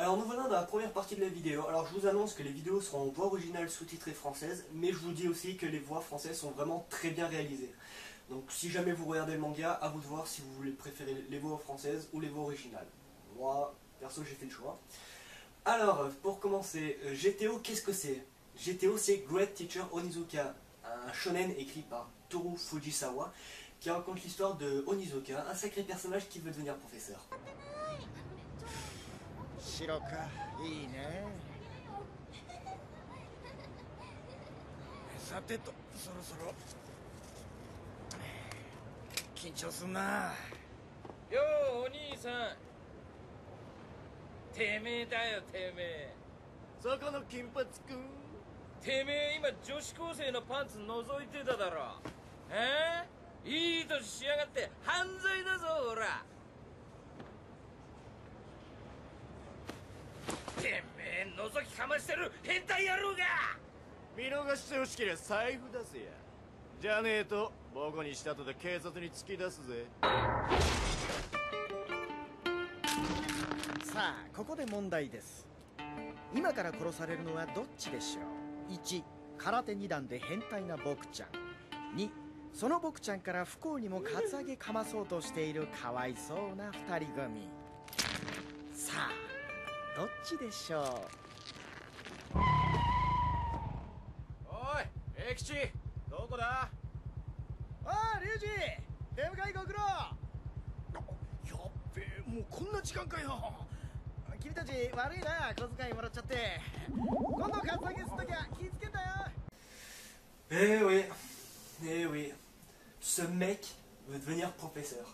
Alors nous voilà dans la première partie de la vidéo. Alors je vous annonce que les vidéos seront en voix originale sous-titrée française, mais je vous dis aussi que les voix françaises sont vraiment très bien réalisées. Donc si jamais vous regardez le manga, à vous de voir si vous voulez préférer les voix françaises ou les voix originales. Moi, perso, j'ai fait le choix. Alors, pour commencer, GTO, qu'est-ce que c'est? GTO, c'est Great Teacher Onizuka, un shonen écrit par Toru Fujisawa, qui raconte l'histoire de Onizuka, un sacré personnage qui veut devenir professeur. 白かいいね。さてとそろそろ緊張すんな。ようお兄さん、てめえだよてめえ。そこの金髪くん、てめえ今女子高生のパンツ覗いてただろ。いい年しやがって犯罪だぞほら。てめえ覗きかましてる変態野郎が。見逃してほしけりゃ財布出せや。じゃねえとボコにしたとで警察に突き出すぜ。さあここで問題です。今から殺されるのはどっちでしょう。1、空手2段で変態な僕ちゃん。2、その僕ちゃんから不幸にもカツアゲかまそうとしているかわいそうな2人組。さあどっちでしょう。おい永吉、どこだ。おい龍二、出迎えご苦労。やっべえ、もうこんな時間かよ。君たち悪いな、小遣いもらっちゃって。今度カツアゲするときは気ぃつけんだよ。Eh oui, eh oui, ce mec veut devenir professeur.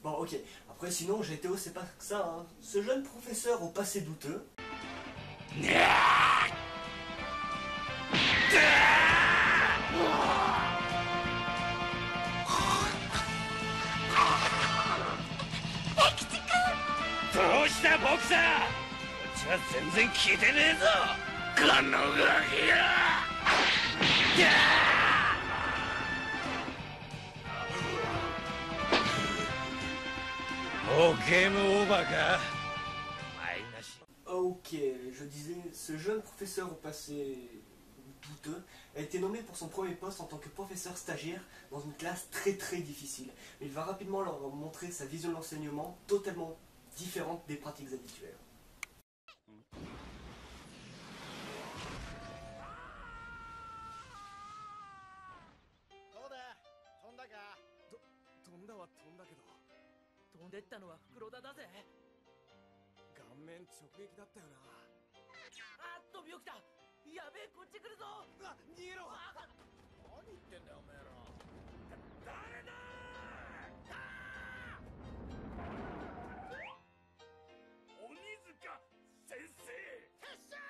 Bon ok, après sinon GTO c'est pas que ça, hein. Ce jeune professeur au passé douteux... Ok, je disais, ce jeune professeur au passé douteux a été nommé pour son premier poste en tant que professeur stagiaire dans une classe très difficile. Mais il va rapidement leur montrer sa vision de l'enseignement totalement différente des pratiques habituelles.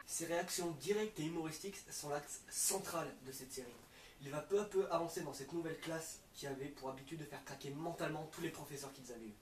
Ses réactions directes et humoristiques sont l'axe central de cette série. Il va peu à peu avancer dans cette nouvelle classe qui avait pour habitude de faire craquer mentalement tous les professeurs qu'ils avaient eus.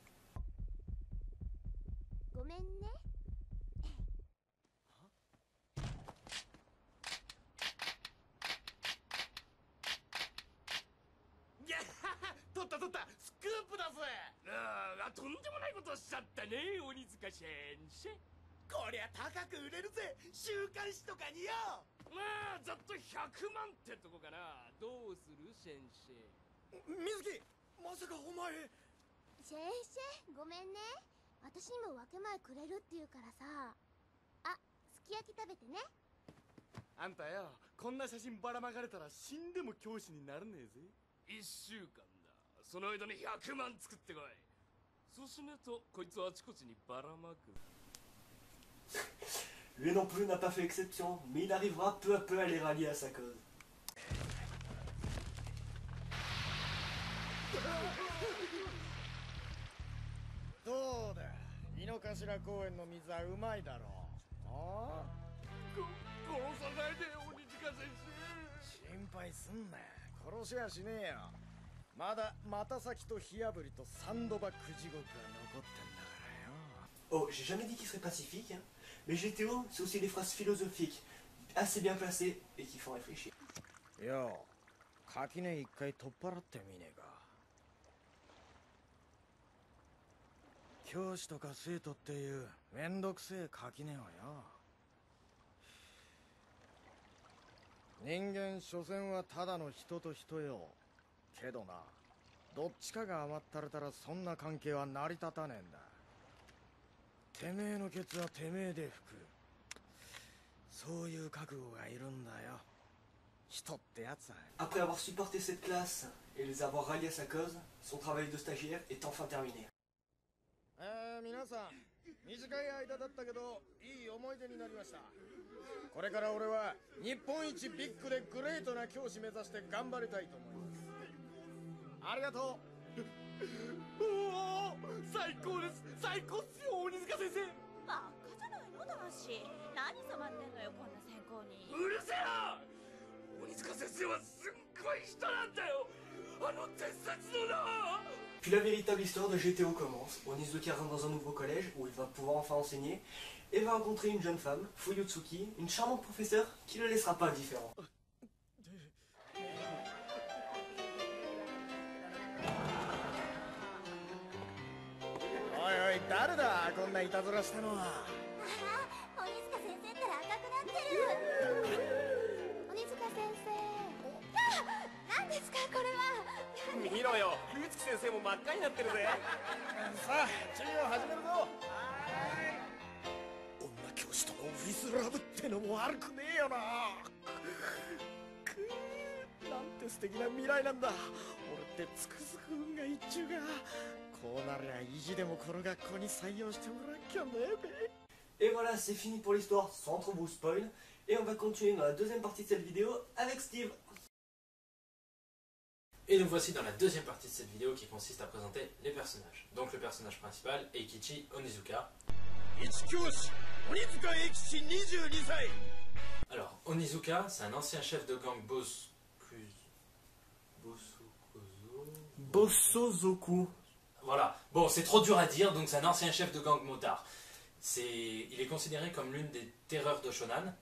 Lui non plus n'a pas fait exception, mais il arrivera peu à peu à les rallier à sa cause. Oh, j'ai jamais dit qu'il serait pacifique, hein. Mais GTO, c'est aussi des phrases philosophiques, assez bien placées et qui font réfléchir. Yo, 垣根一回取っ払ってみねえか。教師とか生徒っていうめんどくせえ垣根はよ、人間所詮はただの人と人よ。けどな、どっちかが甘ったれたらそんな関係は成り立たねえんだ。てめえのケツはてめえで拭く、そういう覚悟がいるんだよ、人ってやつは。 Après avoir supporté cette classe et les avoir ralliés à sa cause, son travail de stagiaire est enfin terminé. 皆さん、短い間だったけどいい思い出になりました。これから俺は日本一ビッグでグレートな教師目指して頑張りたいと思います。ありがとう。おお、最高です。最高っすよ、鬼塚先生。バカじゃないの男子、何染まってんのよこんな専攻に。うるせえな。鬼塚先生はすっごい人なんだよ、あの伝説のな。 Puis la véritable histoire de GTO commence. Onizuka rentre dans un nouveau collège où il va pouvoir enfin enseigner et va rencontrer une jeune femme, Fuyutsuki, une charmante professeure qui ne le laissera pas indifférent. おいおい、誰だこんないたずらしたのは。ああ、鬼塚先生ったら赤くなってる。鬼塚先生。あ、何ですかこれは。見ろよ、冬月先生も真っ赤になってるぜ。さあ、授業始めるぞ。女教師とのオフィスラブってのも悪くねえよな。なんて素敵な未来なんだ。俺ってつくづく運が一中が。こうなりゃ意地でもこの学校に採用してもらっきゃねえべ。 Et voilà, c'est fini pour l'histoire sans trop vous spoil. Et on va continuer dans la deuxième partie de cette vidéo avec Steve. Et nous voici dans la deuxième partie de cette vidéo qui consiste à présenter les personnages. Donc le personnage principal, Eikichi Onizuka. Alors, Onizuka, c'est un ancien chef de gang Bosozoku. Voilà, bon, c'est trop dur à dire, donc c'est un ancien chef de gang motard. Il est considéré comme l'une des terreurs de Shonan.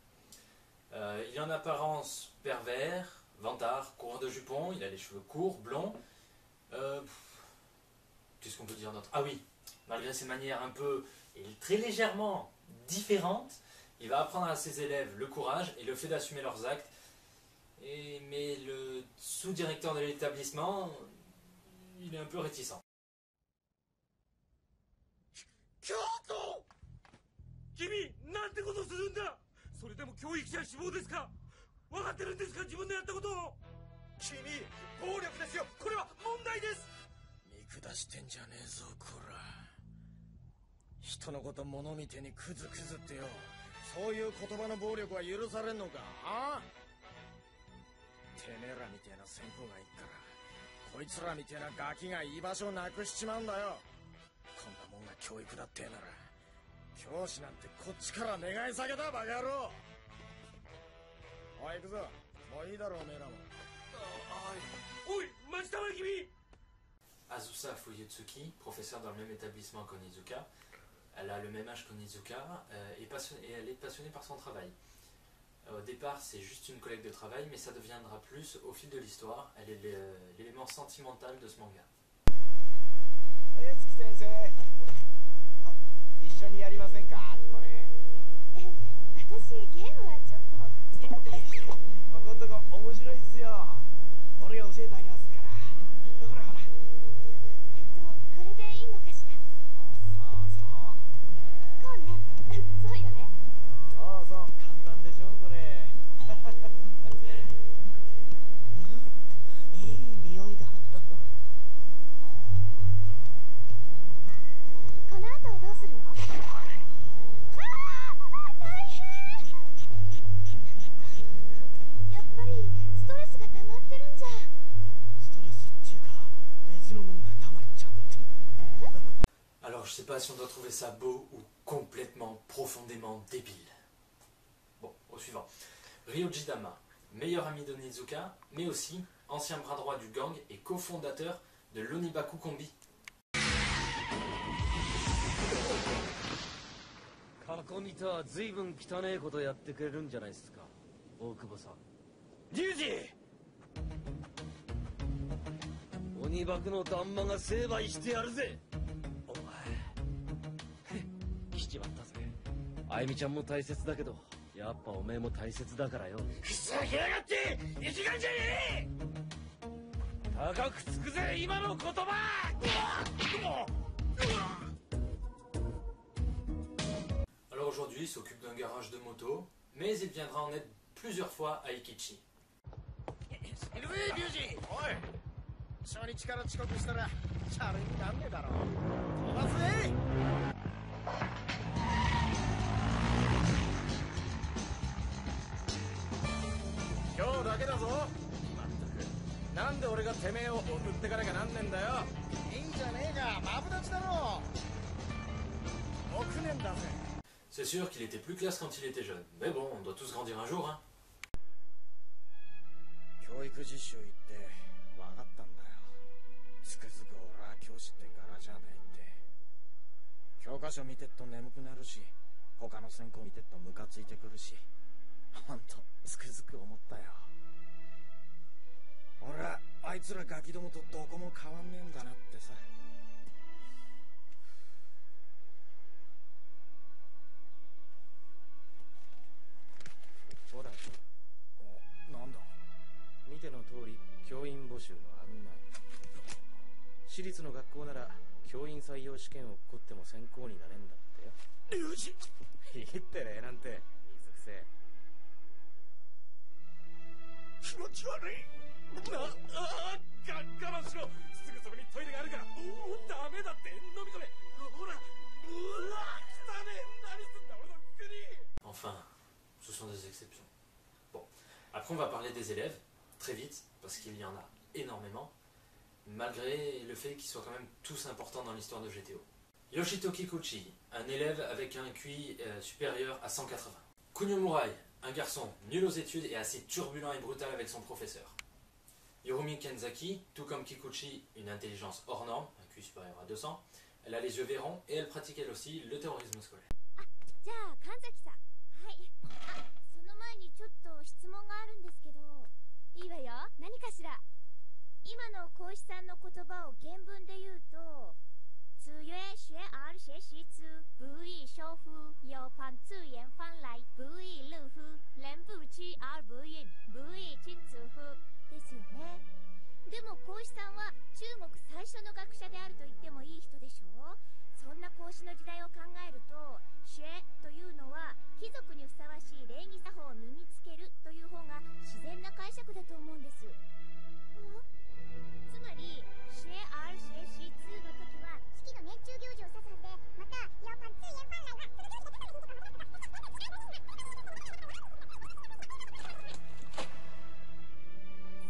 Il est en apparence pervers, vantard, coureur de jupons, il a les cheveux courts, blonds. Qu'est-ce qu'on peut dire d'autre? Ah oui, malgré ses manières un peu, et très légèrement différentes, il va apprendre à ses élèves le courage et le fait d'assumer leurs actes. Mais le sous-directeur de l'établissement, il est un peu réticent. Kyoto! Kimi, なんてことするんだ! それでも教育者志望ですか? 分かってるんですか、自分のやったことを。君、暴力ですよ。これは問題です。見下してんじゃねえぞ、こら。人のこと物見てにクズクズってよ。そういう言葉の暴力は許されんのか、ああ？てめえらみてえな先方がいっから、こいつらみてえなガキが居場所をなくしちまうんだよ。こんなもんが教育だってなら、教師なんてこっちから願い下げだ、バカ野郎。おい、行くぞ。もういいだろう、おめえらも。おい、待ちたまえ、君。 Azusa Fuyutsuki, professeure dans le même établissement qu'Onizuka. Elle a le même âge qu'Onizuka et elle est passionnée par son travail. Au départ, c'est juste une collègue de travail, mais ça deviendra plus au fil de l'histoire. Elle est l'élément sentimental de ce manga. 先生、一緒にやりませんか、これ。私ゲームはちょっと。ここんとこ面白いっすよ。俺が教えてあげますから。ほらほら。これでいいのかしら。そうそう。こうね。そうよね。そうそう、簡単でしょ、これ。いい匂いだ。この後どうするの？大変。やっぱりストレスが溜まってるんじゃ。ストレスっていうか、別のもんが溜まっちゃって。Alors, je sais pas si on doit trouver ça beau ou complètement, profondément débile. Bon, au suivant. Ryoji Dama, meilleur ami d'Onizuka, mais aussi ancien bras droit du gang et cofondateur de l'Onibaku Kombi. 過去見たは随分汚えことやってくれるんじゃないですか、大久保さん。龍二、鬼爆の旦那が成敗してやるぜ。お前あゆみちゃんも大切だけど、やっぱおめえも大切だからよ。ふざけやがって一丸じゃねえ。高くつくぜ今の言葉。Alors aujourd'hui, il s'occupe d'un garage de moto, mais il viendra en aide plusieurs fois à Ikichi. 井上龍二、おい、初日から遅刻したらチャレになんねえだろ。飛ばすぜ。今日だけだぞ。まったく、なんで俺がてめえを送ってかなきゃなんねんだよ。いいんじゃねえか、マブダチだろ。6年だぜ。 C'est sûr qu'il était plus classe quand il était jeune, mais bon, on doit tous grandir un jour, hein. 教育実習行って分かったんだよ。つくづく俺は教師って柄じゃねえって。教科書見てっと眠くなるし、他の専攻見てっとムカついてくるし、ほんとつくづく思ったよ。俺はあいつらガキどもとどこも変わんねえんだなってさ。ほら、なんだ。見ての通り教員募集の案内。私立の学校なら教員採用試験を起こっても専攻になれんだってよ。龍二、いいってねなんて水くせえ。気持ち悪い。が我慢しろ。すぐそこにトイレがあるから。ダメだって飲み込め。ほら、うわ汚ねえ。何すんだ俺の国。 Enfin, ce sont des exceptions. Bon, après on va parler des élèves, très vite, parce qu'il y en a énormément, malgré le fait qu'ils soient quand même tous importants dans l'histoire de GTO. Yoshito Kikuchi, un élève avec un QI supérieur à 180. Kunio Murai, un garçon nul aux études et assez turbulent et brutal avec son professeur. Yorumi Kenzaki, tout comme Kikuchi, une intelligence hors norme, un QI supérieur à 200, elle a les yeux verrons et elle pratique elle aussi le terrorisme scolaire. じゃあ神崎さん、はい。その前にちょっと質問があるんですけど。いいわよ。何かしら。今の孔子さんの言葉を原文で言うと、子曰學而時習之，不亦說乎？有朋自遠方來，不亦樂乎？人不知而不愠，不亦君子乎？ですよね。でも孔子さんは中国最初の学者であると言ってもいい人でしょう。そんな孔子の時代を考えると、学というのは貴族にふさわしい礼儀作法を身につけるという方が自然な解釈だと思うんです。つまり学而時習之の時は式の年中行事を指すはずで、また有朋自遠方来は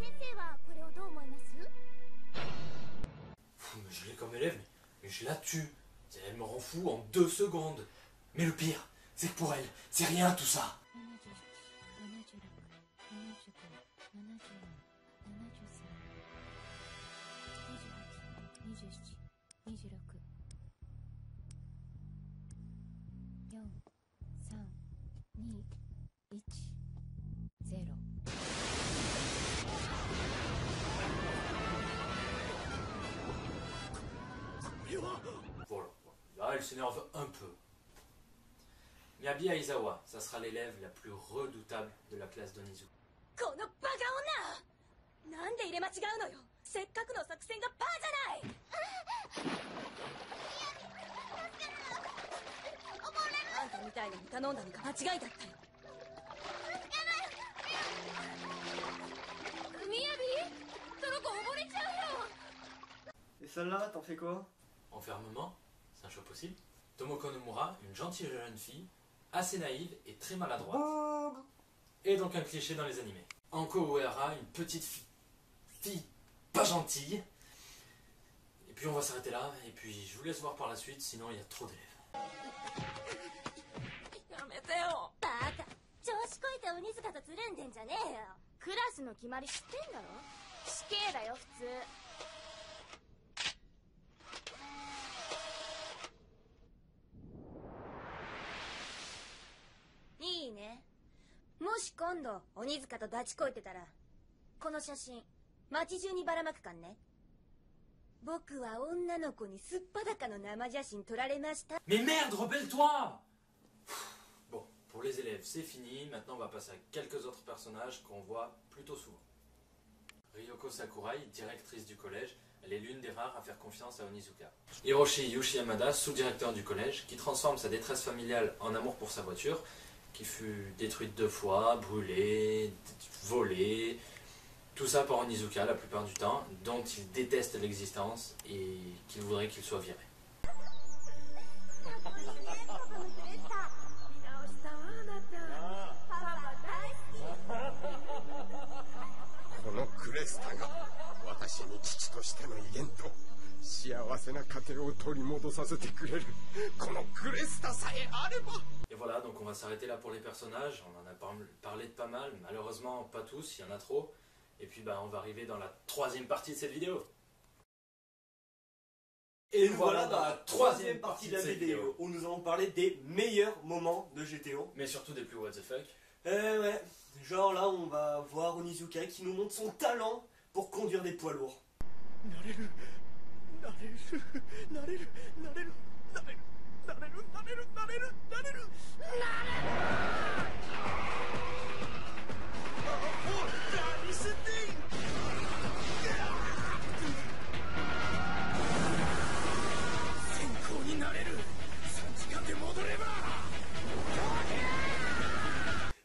先生はこれをどう思います？ Mais je l'ai comme élève, mais je la tue. Elle me rend fou en 2 secondes. Mais le pire, c'est que pour elle, c'est rien tout ça. voilà, là elle s'énerve un peu. Miyabi Aizawa, ça sera l'élève la plus redoutable de la classe d'Onizuka. このバカ女、なんで入れ間違うのよ。せっかくの作戦がパーじゃない。あんたみたいなに頼んだのが間違いだったよ。みやび、その子溺れちゃうよ。Et celle-là, t'en fais quoi? Enfermement, c'est un choix possible. Tomoko Nomura, une gentille jeune fille, assez naïve et très maladroite. Et donc un cliché dans les animés. Anko Uehara, une petite fille pas gentille. Et puis on va s'arrêter là, et puis je vous laisse voir par la suite, sinon il y a trop d'élèves. やめてよ。バカ、調子こいて鬼塚とつるんでんじゃねえよ。クラスの決まり知ってんだろ。死刑だよ普通。いいね。もし今度鬼塚とダチこいてたら、この写真街中にばらまくかんね。僕は女の子にすっぱだかの生写真撮られました。 Mais merde, rebelle-toi! Pour les élèves, c'est fini. Maintenant, on va passer à quelques autres personnages qu'on voit plutôt souvent. Ryoko Sakurai, directrice du collège, elle est l'une des rares à faire confiance à Onizuka. Hiroshi Yoshiyamada, sous-directeur du collège, qui transforme sa détresse familiale en amour pour sa voiture, qui fut détruite 2 fois, brûlée, volée, tout ça par Onizuka la plupart du temps, dont il déteste l'existence et qu'il voudrait qu'il soit viré. このクレスタが私に父としての威厳と幸せな家庭を取り戻させてくれるこのクレスタさえあれば Et voilà, donc on va s'arrêter là pour les personnages. On en a parlé de pas mal, malheureusement pas tous, il y en a trop. Et puis bah, on va arriver dans la 3e partie de cette vidéo. Et voilà dans la 3e partie de la vidéo, où nous allons parler des meilleurs moments de GTO. Mais surtout des plus what the fuck. Ouais, genre là on va voir Onizuka qui nous montre son talent pour conduire des poids lourds.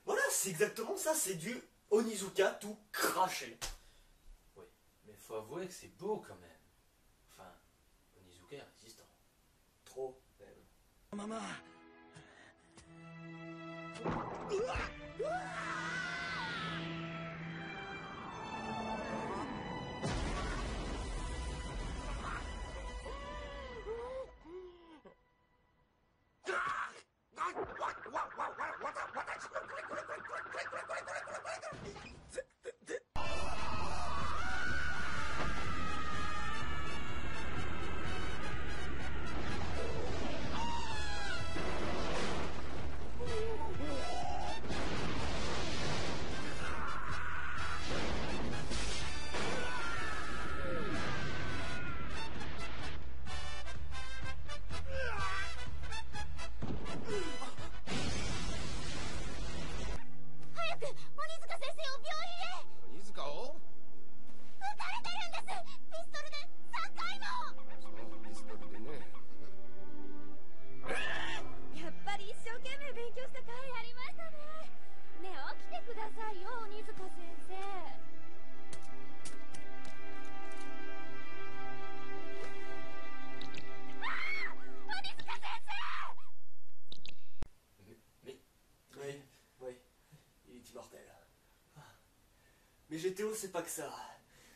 Voilà, c'est exactement ça, c'est du Onizuka tout craché. Oui, mais faut avouer que c'est beau quand même. Enfin, Onizuka est résistant. Trop même. Maman. Il est immortel. Mais GTO c'est pas que ça.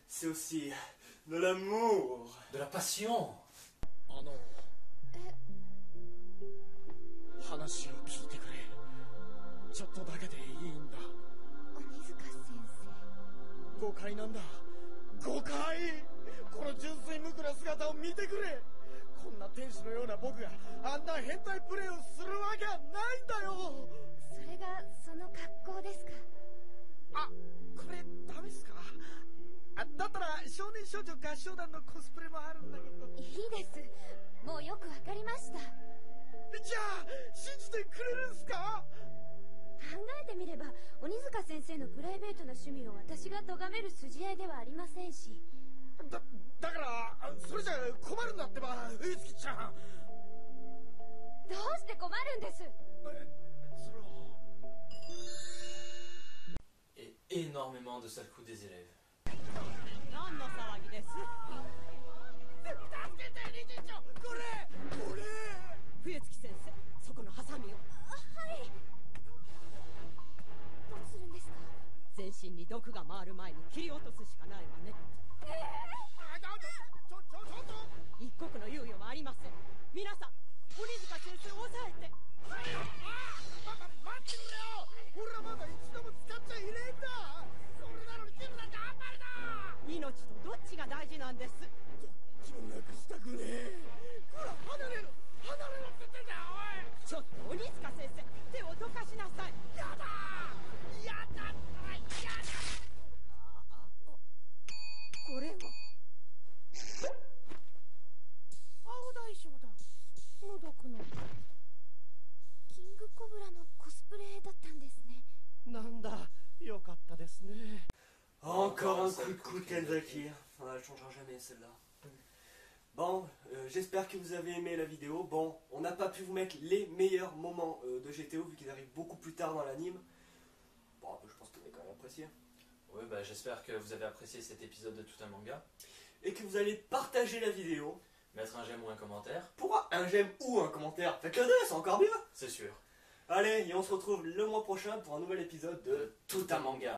C'est aussi de l'amour. De la passion. 話を聞いてくれ。ちょっとだけでいいんだ。鬼塚先生。誤解なんだ。誤解。この純粋無垢な姿を見てくれ。こんな天使のような僕があんな変態プレーをするわけはないんだよ。それがその格好ですか。あ、これダメっすか。だったら少年少女合唱団のコスプレもあるんだけど。いいです。もうよくわかりました。じゃあ信じてくれるんすか。考えてみれば鬼塚先生のプライベートな趣味を私が咎める筋合いではありませんし。だからそれじゃ困るんだってば、冬月ちゃん。どうして困るんです。それは。Et énormément de sales coups des élèves. 何の騒ぎです。助けて理事長、これ冬月先生、そこのハサミを。はい。どうするんですか。全身に毒が回る前に切り落とすしかないわね。一刻の猶予はありません。皆さん、鬼塚先生を抑えて。待ってくれよ。俺らまだ一度も使っちゃいねえんだ。それなのに切るなんてあんまりだ。命とどっちが大事なんです。どっちもなくしたくねえ。ほら離れろって言ってんだよ。おい、ちょっと鬼塚先生、手をどかしなさい。やだやだやだ。これは青大将だ。のどくの緊グコブラのコスプレだったんですね。なんだ、よかったですね。 Encore un coup de Kenzaki. Ouais, elle changera jamais celle-là. Bon, j'espère que vous avez aimé la vidéo. Bon, on n'a pas pu vous mettre les meilleurs moments de GTO vu qu'ils arrivent beaucoup plus tard dans l'anime. Bon, je pense que vous avez quand même apprécié. Oui, bah, j'espère que vous avez apprécié cet épisode de Tout un manga. Et que vous allez partager la vidéo. Mettre un j'aime ou un commentaire. Pourquoi un j'aime ou un commentaire? Faites le deux, c'est encore mieux. C'est sûr. Allez, et on se retrouve le mois prochain pour un nouvel épisode de Tout un manga.